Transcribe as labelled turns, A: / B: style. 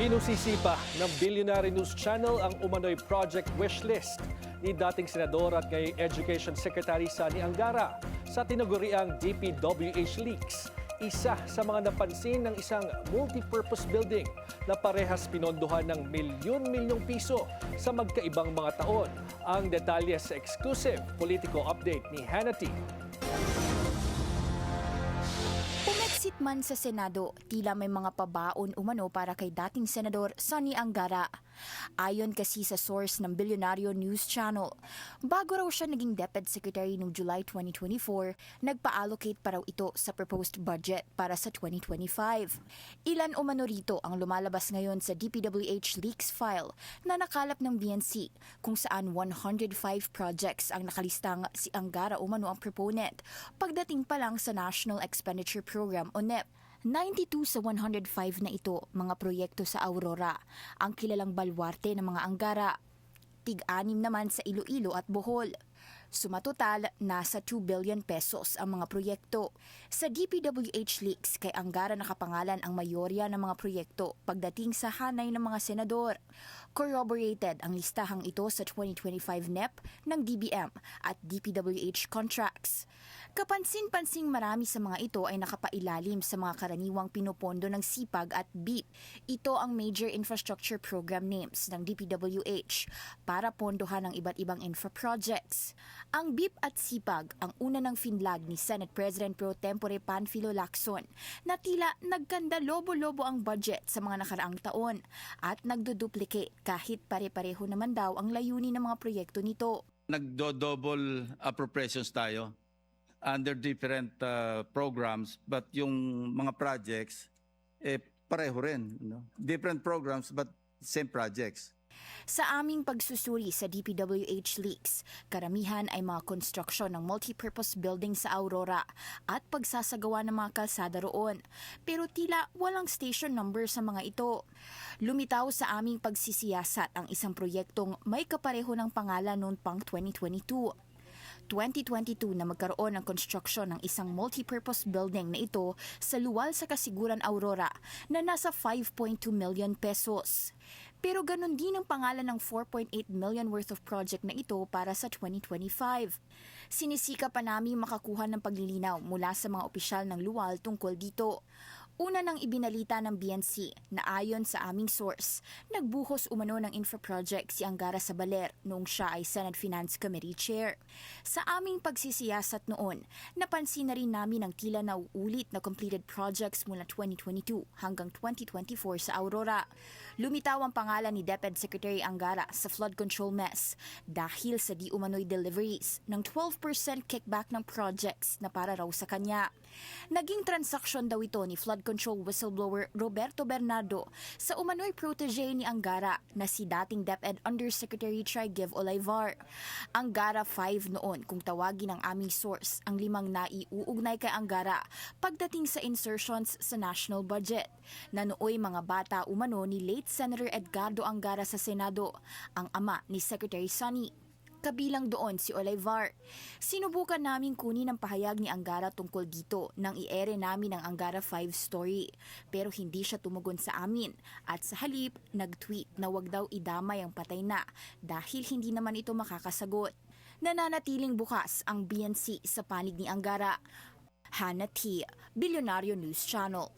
A: Binusisipa ng Billionaire News Channel ang umano'y project wishlist ni dating Senador at ngayong Education Secretary Sani Angara sa tinaguriang DPWH leaks. Isa sa mga napansin ng isang multipurpose building na parehas pinondohan ng milyon-milyong piso sa magkaibang mga taon. Ang detalye sa exclusive Politico Update ni Hannity.
B: Umexit man sa Senado, tila may mga pabaon umano para kay dating Senador Sani Angara. Ayon kasi sa source ng Billionaire News Channel, bago raw siya naging Deputy Secretary noong July 2024, nagpa-allocate pa raw ito sa proposed budget para sa 2025. Ilan umano rito ang lumalabas ngayon sa DPWH leaks file na nakalap ng BNC, kung saan 105 projects ang nakalistang si Angara umano ang proponent pagdating pa lang sa National Expenditure Program o NEP. 92 sa 105 na ito, mga proyekto sa Aurora, ang kilalang balwarte ng mga Angara. Tig-anim naman sa Iloilo at Bohol. Sumatotal, nasa 2 billion pesos ang mga proyekto. Sa DPWH leaks, kay Angara nakapangalan ang mayorya ng mga proyekto pagdating sa hanay ng mga senador. Corroborated ang listahang ito sa 2025 NEP ng DBM at DPWH contracts. Kapansin-pansing marami sa mga ito ay nakapailalim sa mga karaniwang pinupondo ng SIPAG at BIP. Ito ang major infrastructure program names ng DPWH para pondohan ng iba't ibang infra projects. Ang BIP at SIPAG ang una ng finlag ni Senate President Pro Tempore Panfilo Lacson na tila nagkanda lobo-lobo ang budget sa mga nakaraang taon at nagduduplicate kahit pare-pareho naman daw ang layunin ng mga proyekto nito.
C: Nagdo-double appropriations tayo under different programs, but yung mga projects pareho rin, no? Different programs but same projects.
B: Sa aming pagsusuri sa DPWH leaks, karamihan ay mga konstruksyon ng multipurpose building sa Aurora at pagsasagawa ng mga kalsada roon. Pero tila walang station number sa mga ito. Lumitaw sa aming pagsisiyasat ang isang proyektong may kapareho ng pangalan noon pang 2022. 2022 na magkaroon ng construction ng isang multipurpose building na ito sa Luwal sa Kasiguran, Aurora na nasa 5.2 million pesos. Pero ganun din ang pangalan ng 4.8 million worth of project na ito para sa 2025. Sinisika pa namin makakuha ng paglilinaw mula sa mga opisyal ng Luwal tungkol dito. Una nang ibinalita ng BNC na ayon sa aming source, nagbuhos umano ng infra project si Angara sa Baler noong siya ay Senate Finance Committee Chair. Sa aming pagsisiyasat noon, napansin na rin namin ang tila na uulit na completed projects mula 2022 hanggang 2024 sa Aurora. Lumitaw ang pangalan ni DepEd Secretary Angara sa flood control mess dahil sa di umano'y deliveries ng 12% kickback ng projects na para raw sa kanya. Naging transaksyon daw ito ni flood control whistleblower Roberto Bernardo sa umano'y protege ni Angara na si dating DepEd Undersecretary Trigev Olivar. Angara 5 noon kung tawagin ng aming source ang 5 naiuugnay kay Angara pagdating sa insertions sa national budget na nooy mga bata umano ni late Senator Edgardo Angara sa Senado, ang ama ni Secretary Sani. Kabilang doon si Olivar. Sinubukan namin kunin ang pahayag ni Angara tungkol dito nang i-ere namin ang Angara 5 story. Pero hindi siya tumugon sa amin at sa halip nag-tweet na wag daw idamay ang patay na dahil hindi naman ito makakasagot. Nananatiling bukas ang BNC sa panig ni Angara. Hannah T., Billionaire News Channel.